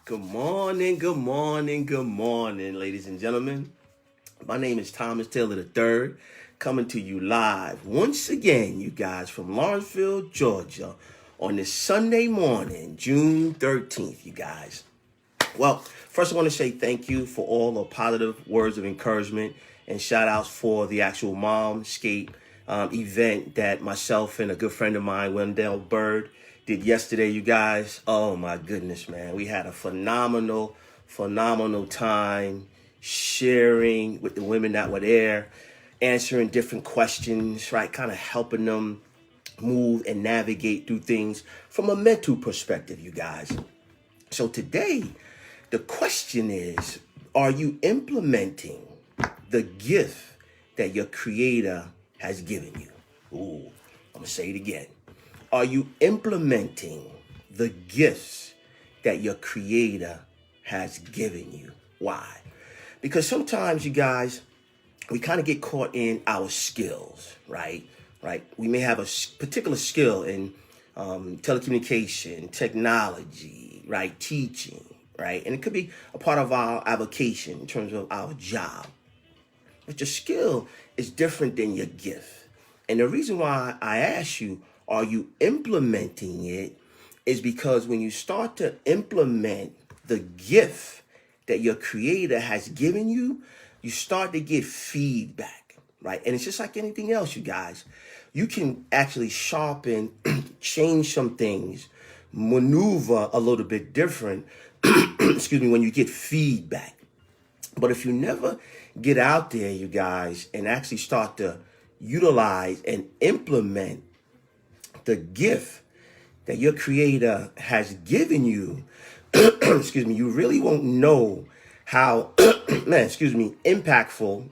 Good morning, ladies and gentlemen. My name is Thomas Taylor III, coming to you live once again, you guys, from Lawrenceville, Georgia, on this Sunday morning, June 13th, you guys. Well, first I want to say thank you for all the positive words of encouragement and shout outs for the actual Momscape event that myself and a good friend of mine, Wendell Bird, did yesterday, you guys. Oh my goodness, man. We had a phenomenal time sharing with the women that were there, answering different questions, right? Kind of helping them move and navigate through things from a mental perspective, you guys. So today, the question is, are you implementing the gift that your creator has given you? Ooh, I'm going to say it again. Are you implementing the gifts that your creator has given you? Why? Because sometimes, you guys, we kind of get caught in our skills, right? We may have a particular skill in telecommunication, technology, right? Teaching, right? And it could be a part of our avocation in terms of our job. But your skill is different than your gift. And the reason why I ask you, are you implementing it, is because when you start to implement the gift that your creator has given you, you start to get feedback, right? And it's just like anything else, you guys. You can actually sharpen, change some things, maneuver a little bit different, excuse me, when you get feedback. But if you never get out there, you guys, and actually start to utilize and implement the gift that your creator has given you, excuse me, you really won't know how, impactful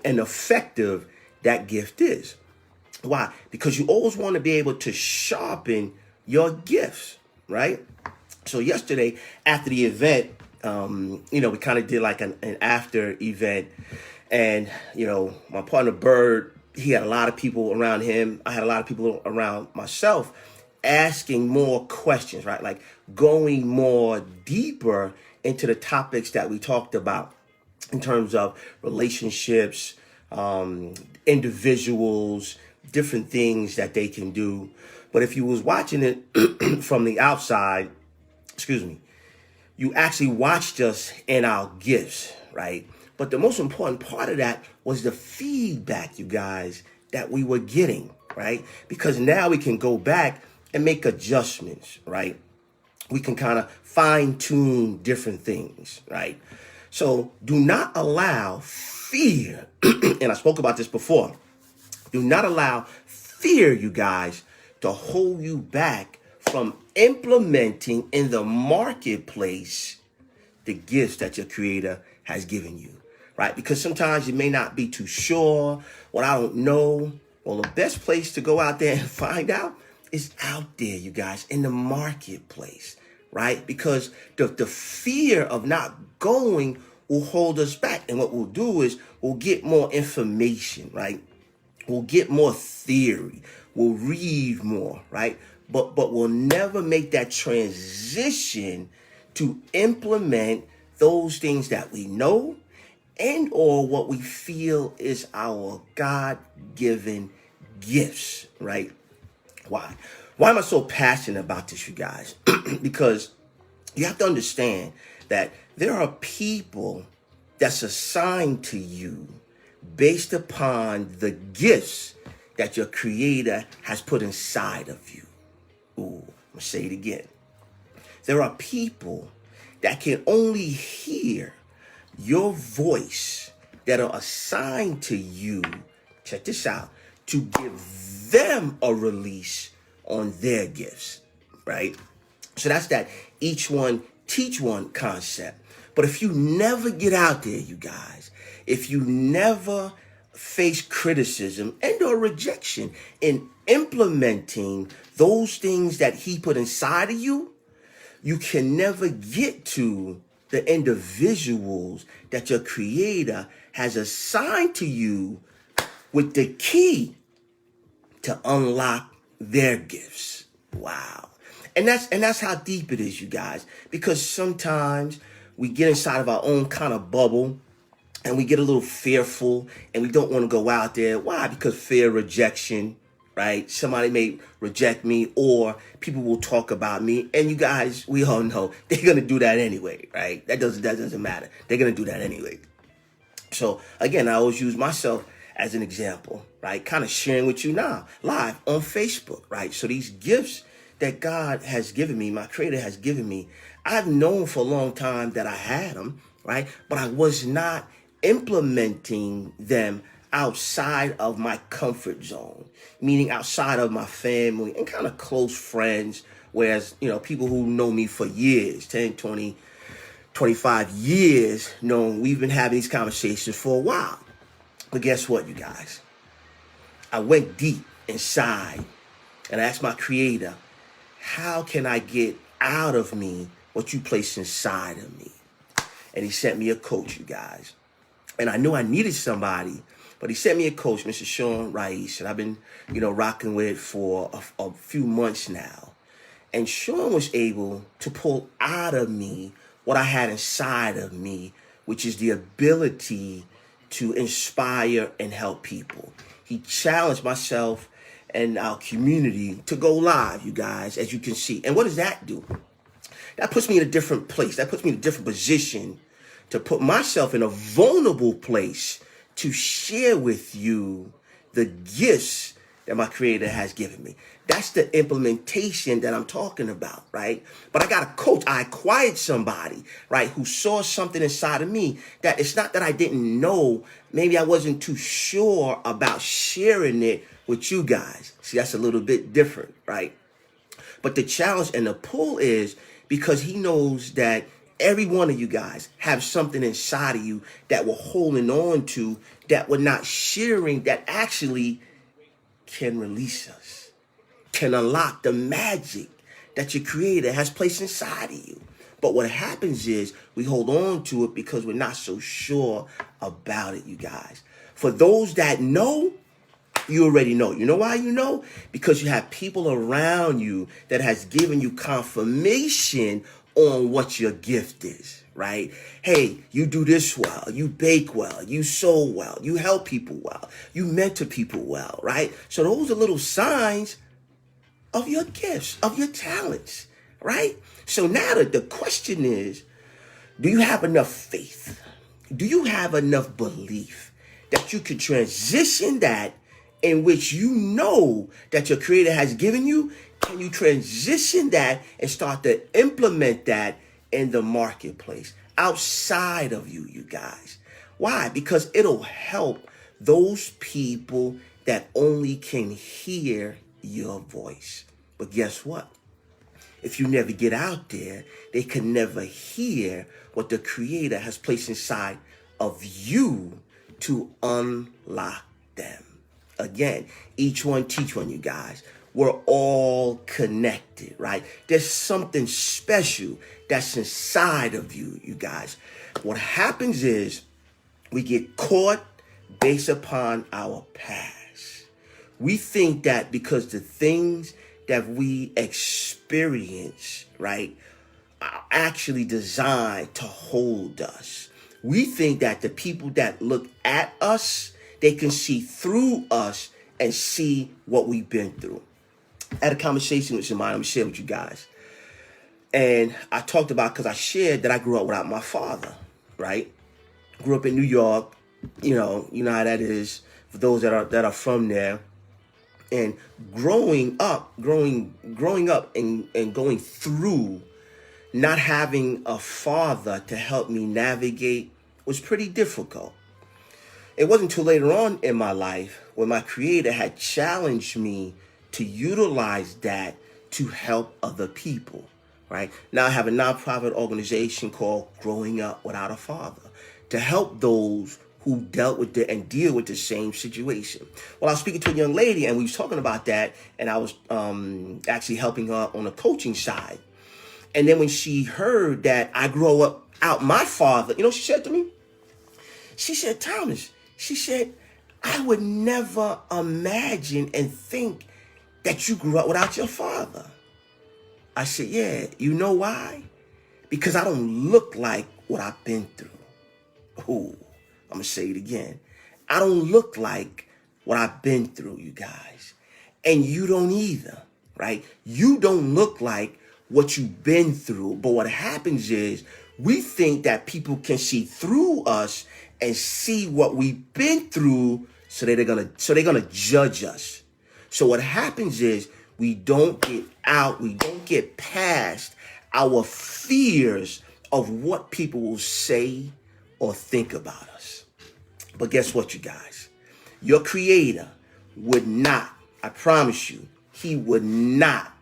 and effective that gift is. Why? Because you always want to be able to sharpen your gifts, right? So yesterday, after the event, we kind of did like an after event. And, my partner Bird, he had a lot of people around him. I had a lot of people around myself asking more questions, right? Like going more deeper into the topics that we talked about in terms of relationships, individuals, different things that they can do. But if you was watching it from the outside, you actually watched us in our gifts, right? But the most important part of that was the feedback, you guys, that we were getting, right? Because now we can go back and make adjustments, right? We can kind of fine tune different things, right? So do not allow fear, and I spoke about this before, do not allow fear, you guys, to hold you back from implementing in the marketplace the gifts that your creator has given you, right? Because sometimes you may not be too sure. Well, I don't know. Well, the best place to go out there and find out is out there, you guys, in the marketplace, right? Because the fear of not going will hold us back. And what we'll do is we'll get more information, right? We'll get more theory. We'll read more, right? But we'll never make that transition to implement those things that we know and or what we feel is our God-given gifts, right? Why? Why am I so passionate about this, you guys? Because you have to understand that there are people that's assigned to you based upon the gifts that your creator has put inside of you. Ooh, I'm gonna say it again. There are people that can only hear your voice that are assigned to you, check this out, to give them a release on their gifts, right? So that's that each one teach one concept. But if you never get out there, you guys, if you never face criticism and or rejection in implementing those things that he put inside of you, you can never get to the individuals that your creator has assigned to you with the key to unlock their gifts. Wow. And that's how deep it is, you guys. Because sometimes we get inside of our own kind of bubble and we get a little fearful and we don't want to go out there. Why? Because fear of rejection, right? Somebody may reject me or people will talk about me. And you guys, we all know they're going to do that anyway, right? That doesn't matter. They're going to do that anyway. So again, I always use myself as an example, right? Kind of sharing with you now live on Facebook, right? So these gifts that God has given me, my creator has given me, I've known for a long time that I had them, right? But I was not implementing them outside of my comfort zone, meaning outside of my family and kind of close friends. Whereas, people who know me for years, 10, 20, 25 years, we've been having these conversations for a while. But guess what, you guys? I went deep inside and I asked my creator, how can I get out of me what you placed inside of me? And he sent me a coach, you guys. And I knew I needed somebody, but he sent me a coach, Mr. Sean Rice, and I've been, rocking with for a few months now. And Sean was able to pull out of me what I had inside of me, which is the ability to inspire and help people. He challenged myself and our community to go live, you guys, as you can see. And what does that do? That puts me in a different place. That puts me in a different position to put myself in a vulnerable place to share with you the gifts that my creator has given me. That's the implementation that I'm talking about, right? But I got a coach. I acquired somebody, right, who saw something inside of me that it's not that I didn't know. Maybe I wasn't too sure about sharing it with you guys. See, that's a little bit different, right? But the challenge and the pull is because he knows that every one of you guys have something inside of you that we're holding on to, that we're not sharing, that actually can release us, can unlock the magic that your creator has placed inside of you. But what happens is we hold on to it because we're not so sure about it, you guys. For those that know, you already know. You know why you know? Because you have people around you that has given you confirmation on what your gift is, right? Hey, you do this well, you bake well, you sew well, you help people well, you mentor people well, right? So those are little signs of your gifts, of your talents, right? So now the question is, do you have enough faith? Do you have enough belief that you can transition that in which you know that your creator has given you? Can you transition that and start to implement that in the marketplace outside of you, you guys? Why? Because it'll help those people that only can hear your voice. But guess what? If you never get out there, they can never hear what the creator has placed inside of you to unlock them. Again, each one teach one, you guys. We're all connected, right? There's something special that's inside of you, you guys. What happens is we get caught based upon our past. We think that because the things that we experience, right, are actually designed to hold us. We think that the people that look at us, they can see through us and see what we've been through. I had a conversation with somebody, I'm gonna share with you guys. And I talked about, because I shared that I grew up without my father, right? Grew up in New York, you know how that is for those that are from there. And growing up and going through not having a father to help me navigate was pretty difficult. It wasn't until later on in my life when my creator had challenged me to utilize that to help other people, right? Now I have a nonprofit organization called Growing Up Without a Father to help those who dealt with and deal with the same situation. Well, I was speaking to a young lady and we was talking about that, and I was actually helping her on the coaching side. And then when she heard that I grow up out my father, you know what she said to me? She said, Thomas, she said, I would never imagine and think that you grew up without your father. I said, yeah, you know why? Because I don't look like what I've been through. Ooh, I'm going to say it again. I don't look like what I've been through, you guys. And you don't either, right? You don't look like what you've been through. But what happens is we think that people can see through us and see what we've been through, so they're gonna judge us. So what happens is we don't get out, we don't get past our fears of what people will say or think about us. But guess what, you guys? Your creator would not, I promise you, he would not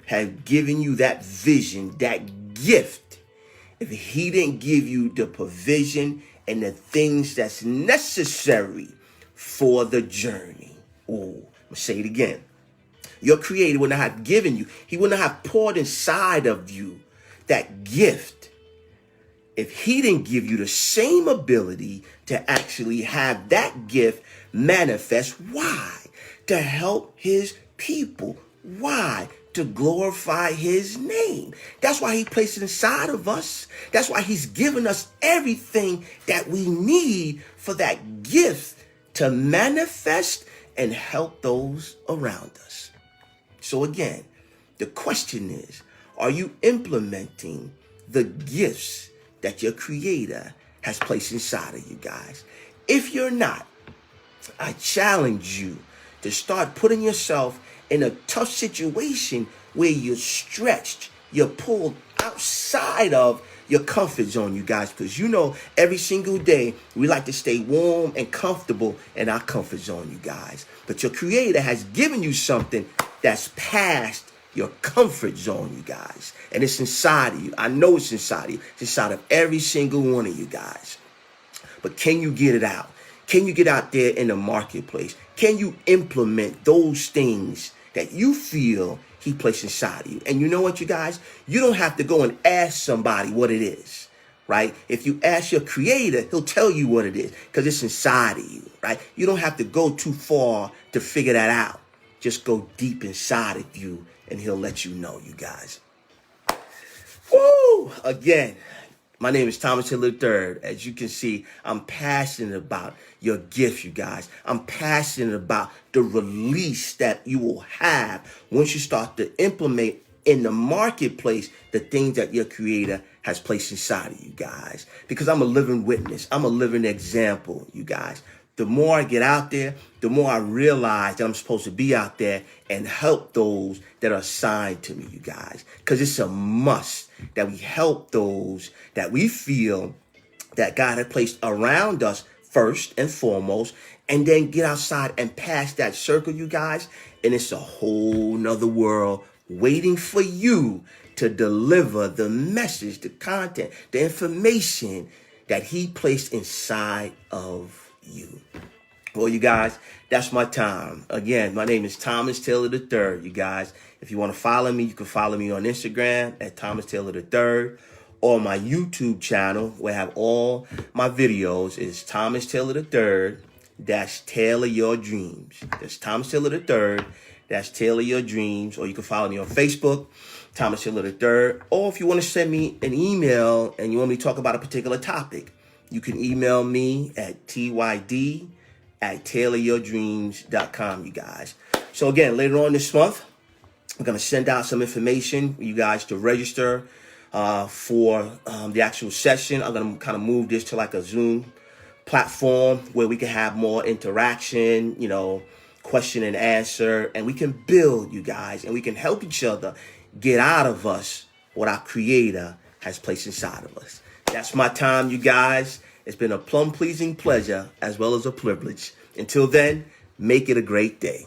have given you that vision, that gift, if he didn't give you the provision and the things that's necessary for the journey. Oh, I'm gonna say it again. Your creator would not have given you, he would not have poured inside of you that gift if he didn't give you the same ability to actually have that gift manifest. Why? To help his people. Why? To glorify his name. That's why he placed it inside of us. That's why he's given us everything that we need for that gift to manifest and help those around us. So again, the question is, are you implementing the gifts that your creator has placed inside of you guys? If you're not, I challenge you to start putting yourself in a tough situation where you're stretched, you're pulled outside of your comfort zone, you guys, because you know every single day we like to stay warm and comfortable in our comfort zone, you guys. But your creator has given you something that's past your comfort zone, you guys. And it's inside of you. I know it's inside of you. It's inside of every single one of you guys. But can you get it out? Can you get out there in the marketplace? Can you implement those things that you feel he placed inside of you? And you know what, you guys? You don't have to go and ask somebody what it is, right? If you ask your creator, he'll tell you what it is because it's inside of you, right? You don't have to go too far to figure that out. Just go deep inside of you and he'll let you know, you guys. Woo! Again, my name is Thomas Taylor III. As you can see, I'm passionate about your gift, you guys. I'm passionate about the release that you will have once you start to implement in the marketplace the things that your creator has placed inside of you guys. Because I'm a living witness. I'm a living example, you guys. The more I get out there, the more I realize that I'm supposed to be out there and help those that are assigned to me, you guys. Because it's a must that we help those that we feel that God had placed around us first and foremost, and then get outside and pass that circle, you guys. And it's a whole nother world waiting for you to deliver the message, the content, the information that he placed inside of you. Well, you guys, that's my time. Again, my name is Thomas Taylor III, you guys. If you want to follow me, you can follow me on Instagram at Thomas Taylor III, or my YouTube channel where I have all my videos is Thomas Taylor III - Tailor Your Dreams. That's Thomas Taylor III - Tailor Your Dreams. Or you can follow me on Facebook, Thomas Taylor III. Or if you want to send me an email and you want me to talk about a particular topic, you can email me at tyd@tailoryourdreams.com, you guys. So again, later on this month, I'm going to send out some information for you guys to register for the actual session. I'm going to kind of move this to like a Zoom platform where we can have more interaction, you know, question and answer, and we can build, you guys, and we can help each other get out of us what our creator has placed inside of us. That's my time, you guys. It's been a plum-pleasing pleasure as well as a privilege. Until then, make it a great day.